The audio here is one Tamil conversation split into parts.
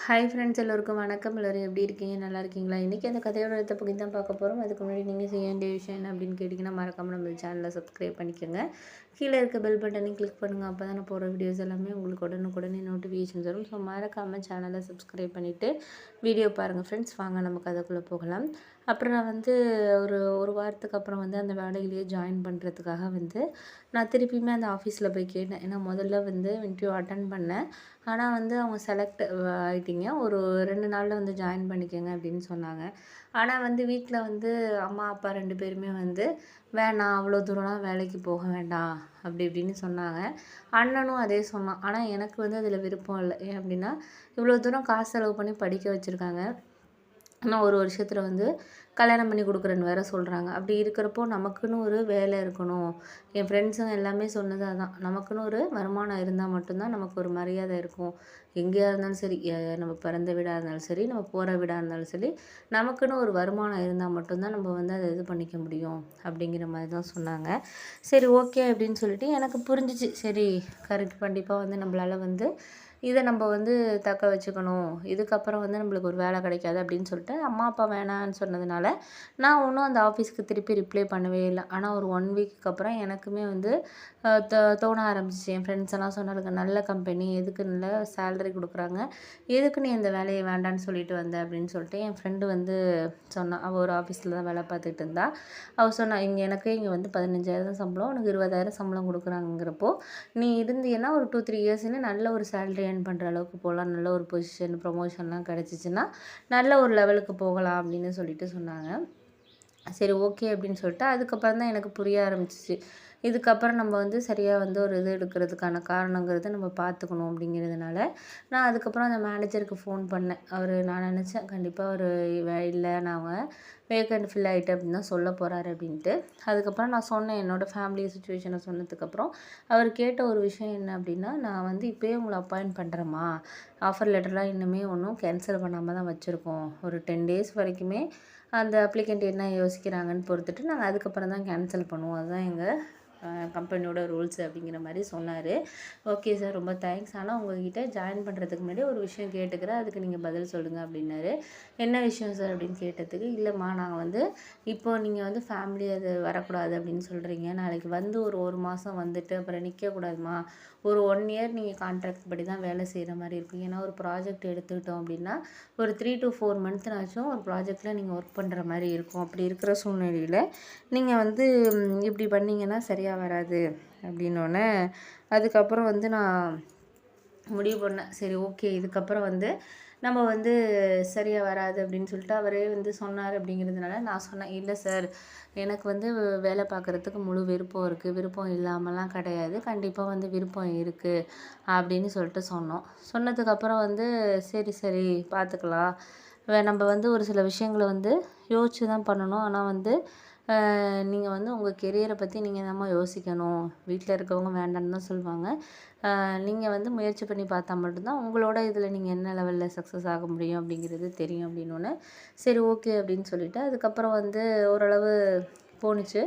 ஹாய் ஃப்ரெண்ட்ஸ், எல்லோருக்கும் வணக்கம். எல்லோரும் எப்படி இருக்கீங்க? நல்லா இருக்கீங்களா? இன்றைக்கி அந்த கதையோட அடுத்த பகுதி தான் பார்க்க போகிறோம். அதுக்கு முன்னாடி நீங்கள் செய்ய வேண்டிய விஷயம் என்ன அப்படின்னு கேட்டிங்கன்னா, மறக்காமல் நம்ம சேனலை சப்ஸ்கிரைப் பண்ணிக்கோங்க. கீழே இருக்க பெல் பட்டனையும் கிளிக் பண்ணுங்கள். அப்போ தான் நான் போகிற வீடியோஸ் எல்லாமே உங்களுக்கு உடனுக்குடனே நோட்டிஃபிகேஷன் வரும். ஸோ மறக்காமல் சேனலை சப்ஸ்கிரைப் பண்ணிவிட்டு வீடியோ பாருங்கள் ஃப்ரெண்ட்ஸ். வாங்க நம்ம கதைக்குள்ளே போகலாம். அப்புறம் நான் வந்து ஒரு ஒரு வாரத்துக்கு அப்புறம் வந்து அந்த வேலையிலேயே ஜாயின் பண்ணுறதுக்காக வந்து நான் திருப்பியுமே அந்த ஆஃபீஸில் போய் கேட்டேன். ஏன்னா முதல்ல வந்து இன்டர்வியூ அட்டன் பண்ணேன். ஆனால் வந்து அவங்க செலக்ட் ஆகிட்டீங்க, ஒரு 2 நாளில் வந்து ஜாயின் பண்ணிக்கோங்க அப்படின்னு சொன்னாங்க. ஆனால் வந்து வீட்டில் வந்து அம்மா அப்பா 2 பேருமே வந்து வேணாம், அவ்வளோ தூரம்லாம் வேலைக்கு போக வேண்டாம் அப்படி இப்படின்னு சொன்னாங்க. அண்ணனும் அதே சொன்னான். ஆனால் எனக்கு வந்து அதில் விருப்பம் இல்லை. ஏன் அப்படின்னா, இவ்வளோ தூரம் காசு செலவு பண்ணி படிக்க வச்சுருக்காங்க. இன்னும் ஒரு வருஷத்தில் வந்து கல்யாணம் பண்ணி கொடுக்குறேன்னு வேறு சொல்கிறாங்க. அப்படி இருக்கிறப்போ நமக்குன்னு ஒரு வேலை இருக்கணும். என் ஃப்ரெண்ட்ஸுங்க எல்லாமே சொன்னது அதான். நமக்குன்னு ஒரு வருமானம் இருந்தால் மட்டும்தான் நமக்கு ஒரு மரியாதை இருக்கும். எங்கேயா இருந்தாலும் சரி, நம்ம பிறந்த வீடாக இருந்தாலும் சரி, நம்ம போகிற வீடாக இருந்தாலும் சரி, நமக்குன்னு ஒரு வருமானம் இருந்தால் மட்டும்தான் நம்ம வந்து அதை இது பண்ணிக்க முடியும் அப்படிங்கிற மாதிரி தான் சொன்னாங்க. சரி, ஓகே அப்படின்னு சொல்லிட்டு எனக்கு புரிஞ்சிச்சு. சரி, கரெக்ட், கண்டிப்பாக வந்து நம்மளால் வந்து இதை நம்ம வந்து தக்க வச்சுக்கணும். இதுக்கப்புறம் வந்து நம்மளுக்கு ஒரு வேலை கிடைக்காது அப்படின்னு சொல்லிட்டு அம்மா அப்பா வேணான்னு சொன்னதுனால நான் ஒன்றும் அந்த ஆஃபீஸ்க்கு திருப்பி ரிப்ளை பண்ணவே இல்லை. ஆனால் ஒரு 1 வீக்குக்கு அப்புறம் எனக்குமே வந்து தோண ஆரம்பிச்சிச்சு. என் ஃப்ரெண்ட்ஸ் எல்லாம் சொன்னாங்க, நல்ல கம்பெனி, எதுக்கு நல்ல சேலரி கொடுக்குறாங்க, எதுக்கு நீ இந்த வேலையை வேண்டான்னு சொல்லிட்டு வந்த அப்படின்னு சொல்லிட்டு என் ஃப்ரெண்டு வந்து சொன்னான். அவள் ஒரு ஆஃபீஸில் தான் வேலை பார்த்துட்டு இருந்தா. அவள் சொன்னான், இங்கே வந்து 15,000 சம்பளம், உனக்கு 20,000 சம்பளம் கொடுக்குறாங்கிறப்போ நீ இருந்தீன்னா ஒரு 2-3 இயர்ஸ்ன்னு நல்ல ஒரு சேலரி ஏர்ன் பண்ணுற அளவுக்கு போகலாம். நல்ல ஒரு பொசிஷன் ப்ரொமோஷன்லாம் கிடச்சிச்சின்னா நல்ல ஒரு லெவலுக்கு போகலாம் அப்படின்னு சொல்லிட்டு சொன்னாங்க. சரி, ஓகே அப்படின்னு சொல்லிட்டு அதுக்கப்புறம் தான் எனக்கு புரிய ஆரம்பிச்சிச்சு. இதுக்கப்புறம் நம்ம வந்து சரியாக வந்து ஒரு இது எடுக்கிறதுக்கான காரணங்கிறத நம்ம பார்த்துக்கணும் அப்படிங்கிறதுனால நான் அதுக்கப்புறம் அந்த மேனேஜருக்கு ஃபோன் பண்ணேன். நான் நினச்சேன் கண்டிப்பாக இல்லை, நான் வேக்கண்ட் ஃபில் ஆகிட்டு அப்படின்னு தான் சொல்ல போகிறாரு அப்படின்ட்டு. அதுக்கப்புறம் நான் சொன்னேன், என்னோடய ஃபேமிலி சுச்சுவேஷனை சொன்னதுக்கப்புறம் அவர் கேட்ட ஒரு விஷயம் என்ன அப்படின்னா, நான் வந்து இப்போயே உங்களை அப்பாயிண்ட் பண்ணுறேம்மா, ஆஃபர் லெட்டர்லாம் இன்னுமே ஒன்றும் கேன்சல் பண்ணாமல் தான் வச்சுருக்கோம். ஒரு 10 டேஸ் வரைக்குமே அந்த அப்ளிகண்ட் என்ன யோசிக்கிறாங்கன்னு பொறுத்துட்டு நாங்கள் அதுக்கப்புறம் தான் கேன்சல் பண்ணுவோம். அதுதான் எங்கள் கம்பெனியோட ரூல்ஸ் அப்படிங்கிற மாதிரி சொன்னார். ஓகே சார், ரொம்ப தேங்க்ஸ். ஆனால் உங்கள்கிட்ட ஜாயின் பண்ணுறதுக்கு முன்னாடி ஒரு விஷயம் கேட்டுக்கிறேன், அதுக்கு நீங்கள் பதில் சொல்லுங்கள் அப்படின்னாரு. என்ன விஷயம் சார் அப்படின்னு கேட்டதுக்கு, இல்லைம்மா, நாங்கள் வந்து இப்போது நீங்கள் வந்து ஃபேமிலி அது வரக்கூடாது அப்படின்னு சொல்கிறீங்க, நாளைக்கு வந்து ஒரு மாதம் வந்துட்டு அப்புறம் நிற்கக்கூடாதுமா, ஒரு 1 இயர் நீங்கள் கான்ட்ராக்ட் படி தான் வேலை செய்கிற மாதிரி இருக்கும். ஏன்னா ஒரு ப்ராஜெக்ட் எடுத்துக்கிட்டோம் அப்படின்னா ஒரு 3 to 4 மந்த்னாச்சும் ஒரு ப்ராஜெக்டில் நீங்கள் ஒர்க் பண்ணுற மாதிரி இருக்கும். அப்படி இருக்கிற சூழ்நிலையில் நீங்கள் வந்து இப்படி பண்ணிங்கன்னா சரியாக வராது அப்படின்னோடனே அதுக்கப்புறம் வந்து நான் முடிவு பண்ணேன். சரி, ஓகே, இதுக்கப்புறம் வந்து நம்ம வந்து சரியாக வராது அப்படின்னு சொல்லிட்டு அவரே வந்து சொன்னார். அப்படிங்கிறதுனால நான் சொன்னேன், இல்லை சார், எனக்கு வந்து வேலை பார்க்குறதுக்கு முழு விருப்பம் இருக்குது, விருப்பம் இல்லாமலாம் கிடையாது, கண்டிப்பாக வந்து விருப்பம் இருக்குது அப்படின்னு சொல்லிட்டு சொன்னோம். சொன்னதுக்கப்புறம் வந்து சரி சரி பார்த்துக்கலாம், நம்ம வந்து ஒரு சில விஷயங்களை வந்து யோசித்து தான் பண்ணணும். ஆனால் வந்து நீங்கள் வந்து உங்கள் கெரியரை பற்றி நீங்கள் தான்மா யோசிக்கணும். வீட்டில் இருக்கவங்க வேண்டான்னு தான் சொல்லுவாங்க. நீங்கள் வந்து முயற்சி பண்ணி பார்த்தா மட்டும்தான் உங்களோட இதில் நீங்கள் என்ன லெவலில் சக்ஸஸ் ஆக முடியும் அப்படிங்கிறது தெரியும் அப்படின்னோடனே சரி, ஓகே அப்படின்னு சொல்லிவிட்டு அதுக்கப்புறம் வந்து ஓரளவு போணுச்சு.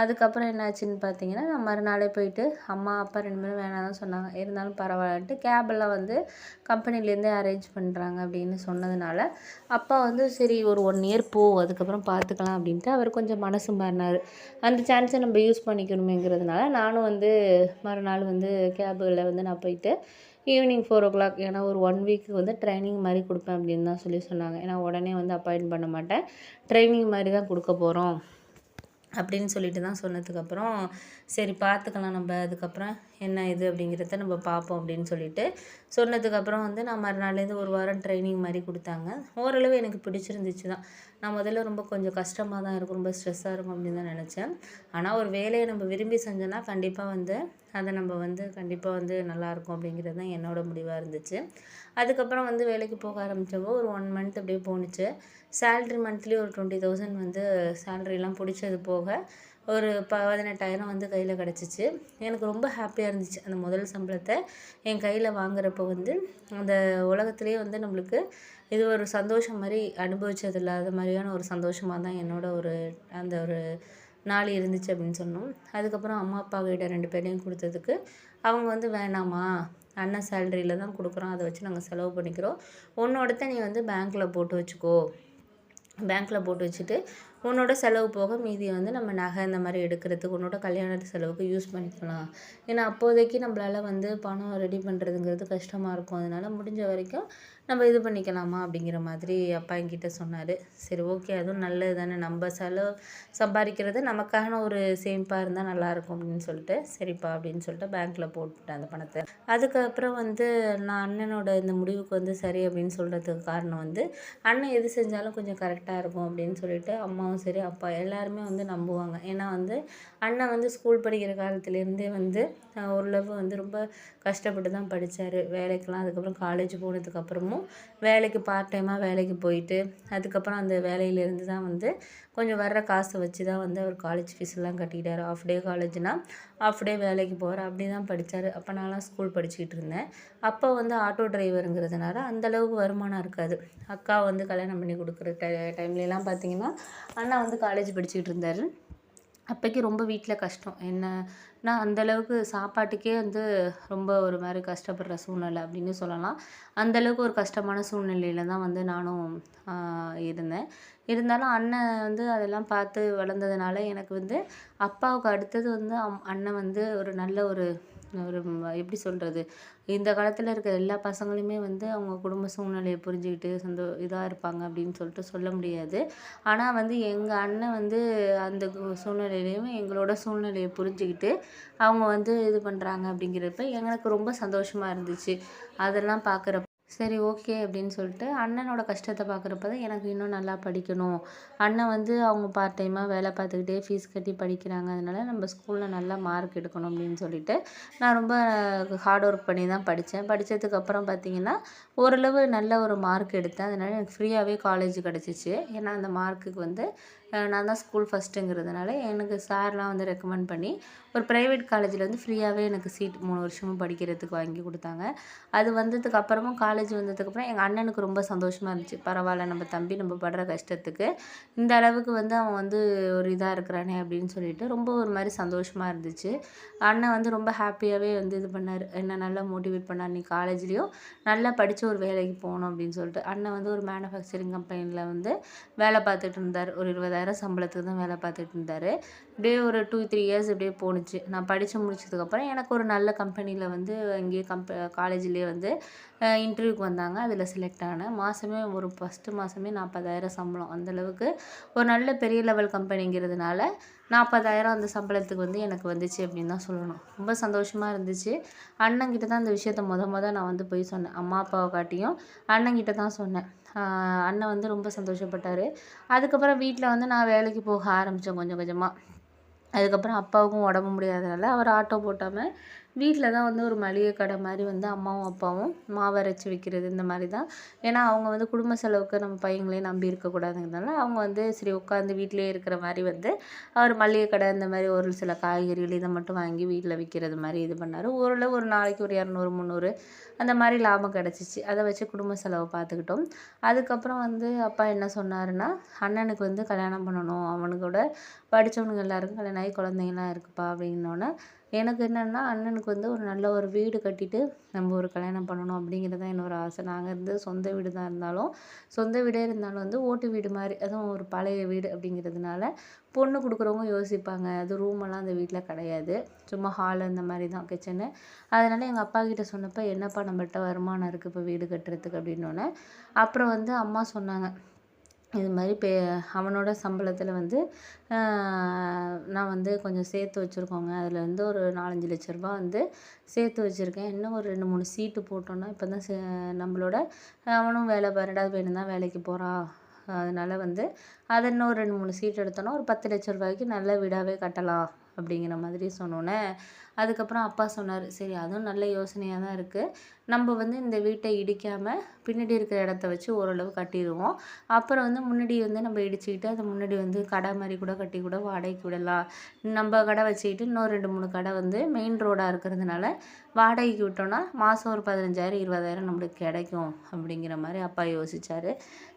அதுக்கப்புறம் என்னாச்சுன்னு பார்த்தீங்கன்னா, நான் மறுநாளே போயிட்டு அம்மா அப்பா 2 பேரும் வேணாம் தான் சொன்னாங்க. இருந்தாலும் பரவாயில்லன்ட்டு கேபெல்லாம் வந்து கம்பெனிலேருந்தே அரேஞ்ச் பண்ணுறாங்க அப்படின்னு சொன்னதுனால அப்பா வந்து சரி ஒரு 1 இயர் போ, அதுக்கப்புறம் பார்த்துக்கலாம் அப்படின்ட்டு அவர் கொஞ்சம் மனசு மாறினார். அந்த சான்ஸை நம்ம யூஸ் பண்ணிக்கணுமேங்கிறதுனால நானும் வந்து மறுநாள் வந்து கேபில் வந்து நான் போயிட்டு ஈவினிங் 4:00, ஏன்னா ஒரு 1 வீக்கு வந்து ட்ரைனிங் மாதிரி கொடுப்பேன் அப்படின்னு தான் சொன்னாங்க. ஏன்னா உடனே வந்து அப்பாயிண்ட் பண்ண மாட்டேன், ட்ரைனிங் மாதிரி தான் கொடுக்க போகிறோம் அப்படின்னு சொல்லிட்டு தான் சொன்னதுக்கப்புறம் சரி பார்த்துக்கலாம், நம்ம அதுக்கப்புறம் என்ன இது அப்படிங்கிறத நம்ம பார்ப்போம் அப்படின்னு சொல்லிட்டு சொன்னதுக்கப்புறம் வந்து நான் மறுநாள்லேருந்து 1 வாரம் ட்ரைனிங் மாதிரி கொடுத்தாங்க. ஓரளவு எனக்கு பிடிச்சிருந்துச்சு தான். நான் முதல்ல ரொம்ப கொஞ்சம் கஷ்டமாக தான் இருக்கும், ரொம்ப ஸ்ட்ரெஸ்ஸாக இருக்கும் அப்படின்னு தான் நினச்சேன். ஆனால் ஒரு வேலையை நம்ம விரும்பி செஞ்சோன்னா கண்டிப்பாக வந்து அதை நம்ம வந்து கண்டிப்பாக வந்து நல்லாயிருக்கும் அப்படிங்கிறது தான் என்னோடய முடிவாக இருந்துச்சு. அதுக்கப்புறம் வந்து வேலைக்கு போக ஆரம்பித்தப்போ ஒரு 1 மந்த் அப்படியே போணுச்சு. சேல்ரி மந்த்லி ஒரு 20,000 வந்து சேலரிலாம் பிடிச்சது போக ஒரு 18,000 வந்து கையில் கிடச்சிச்சு. எனக்கு ரொம்ப ஹாப்பியாக இருந்துச்சு. அந்த முதல் சம்பளத்தை என் கையில் வாங்குறப்போ வந்து அந்த உலகத்துலேயே வந்து நம்மளுக்கு இது ஒரு சந்தோஷம் மாதிரி அனுபவிச்சது இல்லாத மாதிரியான ஒரு சந்தோஷமாக தான் அந்த ஒரு நாள் இருந்துச்சு அப்படின்னு சொன்னோம். அதுக்கப்புறம் அம்மா அப்பா கிட்ட 2 பேரையும் கொடுத்ததுக்கு அவங்க வந்து வேணாமா, அண்ணன் சேலரியில் தான் கொடுக்குறோம், அதை வச்சு நாங்கள் செலவு பண்ணிக்கிறோம். உன்னோடத்த நீ வந்து பேங்க்கில் போட்டு வச்சுக்கோ, பேங்க்கில் போட்டு வச்சுட்டு உன்னோட செலவு போக மீதியை வந்து நம்ம நகை இந்த மாதிரி எடுக்கிறதுக்கு உன்னோட கல்யாணத்து செலவுக்கு யூஸ் பண்ணிக்கலாம். ஏன்னா அப்போதைக்கு நம்மளால் வந்து பணம் ரெடி பண்ணுறதுங்கிறது கஷ்டமாக இருக்கும். அதனால் முடிஞ்ச வரைக்கும் நம்ம இது பண்ணிக்கலாமா அப்படிங்கிற மாதிரி அப்பா என்கிட்ட சொன்னார். சரி ஓகே, அதுவும் நல்லது தானே, நம்ம சம்பாதிக்கிறது நமக்கான ஒரு சேமிப்பாக இருந்தால் நல்லாயிருக்கும் அப்படின்னு சொல்லிட்டு சரிப்பா அப்படின்னு சொல்லிட்டு பேங்க்கில் போட்டுட்டேன் அந்த பணத்தை. அதுக்கப்புறம் வந்து நான் அண்ணனோட இந்த முடிவுக்கு வந்து சரி அப்படின்னு சொல்கிறதுக்கு காரணம் வந்து அண்ணன் எது செஞ்சாலும் கொஞ்சம் கரெக்டாக இருக்கும் அப்படின்னு சொல்லிட்டு அம்மாவும் சரி அப்பா எல்லாருமே வந்து நம்புவாங்க. ஏன்னா வந்து அண்ணன் வந்து ஸ்கூல் படிக்கிற காலத்துலேருந்தே வந்து ஓரளவு வந்து ரொம்ப கஷ்டப்பட்டு தான் படித்தார் வேலைக்கெலாம். அதுக்கப்புறம் காலேஜ் போனதுக்கப்புறமும் வேலைக்கு பார்ட் டைமாக வேலைக்கு போயிட்டு அதுக்கப்புறம் அந்த வேலையிலேருந்து தான் வந்து கொஞ்சம் வர்ற காசை வச்சு தான் வந்து அவர் காலேஜ் ஃபீஸ்லாம் கட்டிக்கிட்டார். ஆஃப் டே காலேஜ்னால் ஆஃப் டே வேலைக்கு போகிறார், அப்படி தான் படித்தார். அப்போ நான்லாம் ஸ்கூல் படிச்சுக்கிட்டு இருந்தேன். அப்போ வந்து ஆட்டோ டிரைவருங்கிறதுனால அந்தளவுக்கு வருமானம் இருக்காது. அக்கா வந்து கல்யாணம் பண்ணி கொடுக்குற டைம்லலாம் பார்த்திங்கன்னா அண்ணா வந்து காலேஜ் படிச்சுக்கிட்டு இருந்தார். அப்போக்கி ரொம்ப வீட்டில் கஷ்டம். என்னன்னா அந்தளவுக்கு சாப்பாட்டுக்கே வந்து ரொம்ப ஒரு மாதிரி கஷ்டப்படுற சூழ்நிலை அப்படின்னு சொல்லலாம். அந்தளவுக்கு ஒரு கஷ்டமான சூழ்நிலையில் தான் வந்து நானும் இருந்தேன். இருந்தாலும் அண்ணன் வந்து அதெல்லாம் பார்த்து வளர்ந்ததுனால எனக்கு வந்து அப்பாவுக்கு அடுத்தது வந்து அண்ணன் வந்து ஒரு நல்ல ஒரு எப்படி சொல்கிறது, இந்த காலத்தில் இருக்க எல்லா பசங்களுமே வந்து அவங்க குடும்ப சூழ்நிலையை புரிஞ்சுக்கிட்டு இதாக இருப்பாங்க அப்படின்னு சொல்லிட்டு சொல்ல முடியாது. ஆனால் வந்து எங்கள் அண்ணன் வந்து அந்த சூழ்நிலையிலையும் எங்களோட சூழ்நிலையை புரிஞ்சுக்கிட்டு அவங்க வந்து இது பண்ணுறாங்க அப்படிங்கிறப்ப எனக்கு ரொம்ப சந்தோஷமாக இருந்துச்சு. அதெல்லாம் பார்க்குறப்ப சரி ஓகே அப்படின்னு சொல்லிட்டு அண்ணனோட கஷ்டத்தை பார்க்குறப்ப தான் எனக்கு இன்னும் நல்லா படிக்கணும். அண்ணன் வந்து அவங்க பார்ட் டைமாக வேலை பார்த்துக்கிட்டே ஃபீஸ் கட்டி படிக்கிறாங்க, அதனால நம்ம ஸ்கூலில் நல்லா மார்க் எடுக்கணும் அப்படின்னு சொல்லிட்டு நான் ரொம்ப ஹார்ட் ஒர்க் பண்ணி தான் படித்தேன். படித்ததுக்கப்புறம் பார்த்திங்கன்னா ஓரளவு நல்ல ஒரு மார்க் எடுத்தேன். அதனால் எனக்கு ஃப்ரீயாகவே காலேஜ் கிடச்சிச்சு. ஏன்னா அந்த மார்க்குக்கு வந்து நான் தான் ஸ்கூல் ஃபஸ்ட்டுங்கிறதுனால எனக்கு சார்லாம் வந்து ரெக்கமெண்ட் பண்ணி ஒரு ப்ரைவேட் காலேஜில் வந்து ஃப்ரீயாகவே எனக்கு சீட் 3 வருஷமும் படிக்கிறதுக்கு வாங்கி கொடுத்தாங்க. அது வந்ததுக்கப்புறமும் காலேஜ் வந்ததுக்கப்புறம் எங்கள் அண்ணனுக்கு ரொம்ப சந்தோஷமாக இருந்துச்சு. பரவாயில்ல, நம்ம தம்பி நம்ம படுற கஷ்டத்துக்கு இந்த அளவுக்கு வந்து அவன் வந்து ஒரு இதாக இருக்கிறானே அப்படின்னு சொல்லிட்டு ரொம்ப ஒரு மாதிரி சந்தோஷமாக இருந்துச்சு. அண்ணன் வந்து ரொம்ப ஹாப்பியாகவே வந்து இது பண்ணார், என்ன நல்லா மோட்டிவேட் பண்ணார். நீ காலேஜ்லேயும் நல்லா படித்து ஒரு வேலைக்கு போகணும் அப்படின்னு சொல்லிட்டு. அண்ணன் வந்து ஒரு மேனுஃபேக்சரிங் கம்பெனியில் வந்து வேலை பார்த்துட்டு இருந்தார். ஒரு 20,000 சம்பளத்துக்கு தான் வேலை பார்த்துட்டு இருந்தார். இப்படியே ஒரு 2-3 இயர்ஸ் இப்படியே போணுச்சு. நான் படித்து முடிச்சதுக்கப்புறம் எனக்கு ஒரு நல்ல கம்பெனியில் வந்து இங்கேயே காலேஜ்லேயே வந்து இன்டர்வியூக்கு வந்தாங்க. அதில் செலக்ட் ஆனேன். மாதமே ஒரு ஃபஸ்ட்டு மாதமே 40,000 சம்பளம். அந்தளவுக்கு ஒரு நல்ல பெரிய லெவல் கம்பெனிங்கிறதுனால 40,000 அந்த சம்பளத்துக்கு வந்து எனக்கு வந்துச்சு அப்படின்னு தான் சொல்லணும். ரொம்ப சந்தோஷமாக இருந்துச்சு. அண்ணங்கிட்ட தான் அந்த விஷயத்த மொத நான் வந்து போய் சொன்னேன். அம்மா அப்பாவை காட்டியும் அண்ணங்கிட்ட தான் சொன்னேன். அண்ணன் வந்து ரொம்ப சந்தோஷப்பட்டார். அதுக்கப்புறம் வீட்டில் வந்து நான் வேலைக்கு போக ஆரம்பித்தேன் கொஞ்சம் கொஞ்சமாக. அதுக்கப்புறம் அப்பாவுக்கும் உடம்பு முடியாதனால அவர் ஆட்டோ போட்டாமல் வீட்டில் தான் வந்து ஒரு மளிகை கடை மாதிரி வந்து அம்மாவும் அப்பாவும் மாவு அரைச்சி விற்கிறது இந்த மாதிரி தான். ஏன்னா அவங்க வந்து குடும்ப செலவுக்கு நம்ம பையங்களையும் நம்பி இருக்கக்கூடாதுங்கிறதுனால அவங்க வந்து சரி உட்காந்து வீட்டிலே இருக்கிற மாதிரி வந்து அவர் மளிகை கடை இந்த மாதிரி ஒரு சில காய்கறிகள் இதை மட்டும் வாங்கி வீட்டில் விற்கிறது மாதிரி இது பண்ணார். ஓரளவு ஒரு நாளைக்கு ஒரு 200-300 அந்த மாதிரி லாபம் கிடச்சிச்சு. அதை வச்சு குடும்ப செலவை பார்த்துக்கிட்டோம். அதுக்கப்புறம் வந்து அப்பா என்ன சொன்னாருன்னா, அண்ணனுக்கு வந்து கல்யாணம் பண்ணணும், அவனுக்கூட படித்தவனுங்க எல்லாருக்கும் கல்யாணம் ஆகி குழந்தைங்கலாம் இருக்குப்பா அப்படின்னோடனே எனக்கு என்னென்னா அண்ணனுக்கு வந்து ஒரு நல்ல ஒரு வீடு கட்டிட்டு நம்ம ஒரு கல்யாணம் பண்ணணும் அப்படிங்கிறது தான் என்னோட ஆசை. நாங்கள் இருந்து சொந்த வீடு தான் இருந்தாலும் சொந்த வீடே இருந்தாலும் வந்து ஓட்டு வீடு மாதிரி, அதுவும் ஒரு பழைய வீடு அப்படிங்கிறதுனால பொண்ணு கொடுக்குறவங்க யோசிப்பாங்க. அது ரூமெல்லாம் அந்த வீட்டில் கிடையாது, சும்மா ஹால் அந்த மாதிரி தான் கிச்சனு. அதனால் எங்கள் அப்பா கிட்ட சொன்னப்போ என்னப்பா நம்மள்ட்ட வருமானம் இருக்குது இப்போ வீடு கட்டுறதுக்கு அப்படின்னோடனே அப்புறம் வந்து அம்மா சொன்னாங்க, இது மாதிரி அவனோட சம்பளத்தில் வந்து நான் வந்து கொஞ்சம் சேர்த்து வச்சுருக்கோங்க. அதில் வந்து ஒரு 4-5 லட்ச ரூபா வந்து சேர்த்து வச்சுருக்கேன். இன்னும் ஒரு 2-3 சீட்டு போட்டோன்னா இப்போ தான் நம்மளோட அவனும் 2வது பையன் தான் வேலைக்கு போகிறான். அதனால் வந்து அதை இன்னும் ஒரு 2-3 சீட் எடுத்தோன்னா ஒரு 10 லட்ச ரூபாய்க்கு நல்ல வீடாகவே கட்டலாம் அப்படிங்கிற மாதிரி சொன்னோன்னே அதுக்கப்புறம் அப்பா சொன்னார், சரி அதுவும் நல்ல யோசனையாக தான் இருக்குது. நம்ம வந்து இந்த வீட்டை இடிக்காமல் பின்னாடி இருக்கிற இடத்த வச்சு ஓரளவு கட்டிடுவோம். அப்புறம் வந்து முன்னாடி வந்து நம்ம இடிச்சுக்கிட்டு அது முன்னாடி வந்து கடை மாதிரி கூட கட்டி கூட வாடகைக்கு விடலாம். நம்ம கடை வச்சுக்கிட்டு இன்னும் 2-3 கடை வந்து மெயின் ரோடாக இருக்கிறதுனால வாடகைக்கு விட்டோன்னா மாதம் ஒரு 15,000-20,000 நம்மளுக்கு கிடைக்கும் அப்படிங்கிற மாதிரி அப்பா யோசித்தார்.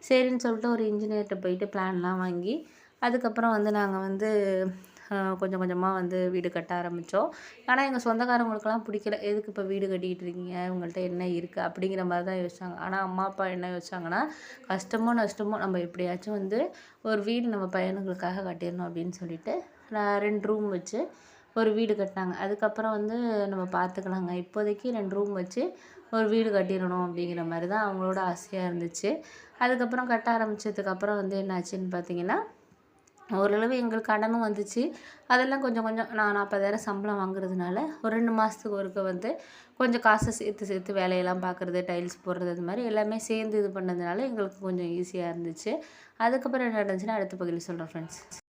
சரின்னு சொல்லிட்டு ஒரு இன்ஜினியர்கிட்ட போயிட்டு பிளான்லாம் வாங்கி அதுக்கப்புறம் வந்து நாங்கள் வந்து கொஞ்சம் கொஞ்சமாக வந்து வீடு கட்ட ஆரம்பித்தோம். ஆனால் எங்கள் சொந்தக்காரவங்களுக்கெல்லாம் பிடிக்கல. எதுக்கு இப்போ வீடு கட்டிக்கிட்டு இருக்கீங்க, உங்கள்கிட்ட என்ன இருக்குது அப்படிங்கிற மாதிரி தான் யோசிச்சாங்க. ஆனால் அம்மா அப்பா என்ன யோசிச்சாங்கன்னா, கஷ்டமோ நஷ்டமோ நம்ம எப்படியாச்சும் வந்து ஒரு வீடு நம்ம பையனுங்களுக்காக கட்டிடணும் அப்படின்னு சொல்லிட்டு 2 ரூம் வச்சு ஒரு வீடு கட்டினாங்க. அதுக்கப்புறம் வந்து நம்ம பார்த்துக்கலாங்க, இப்போதைக்கு 2 ரூம் வச்சு ஒரு வீடு கட்டிடணும் அப்படிங்கிற மாதிரி தான் அவங்களோட ஆசையாக இருந்துச்சு. அதுக்கப்புறம் கட்ட ஆரம்பித்ததுக்கப்புறம் வந்து என்னாச்சுன்னு பார்த்தீங்கன்னா, ஓரளவு எங்களுக்கு கடனும் வந்துச்சு. அதெல்லாம் கொஞ்சம் கொஞ்சம் நான் 40,000 சம்பளம் வாங்குறதுனால ஒரு 2 மாதத்துக்கு ஒருக்க வந்து கொஞ்சம் காசை சேர்த்து சேர்த்து வேலையெல்லாம் பார்க்குறது, டைல்ஸ் போடுறது, இது மாதிரி எல்லாமே சேர்ந்து இது பண்ணதுனால எங்களுக்கு கொஞ்சம் ஈஸியாக இருந்துச்சு. அதுக்கப்புறம் என்ன நடந்துச்சுன்னா அடுத்த பகுதியில் சொல்கிறேன் ஃப்ரெண்ட்ஸ்.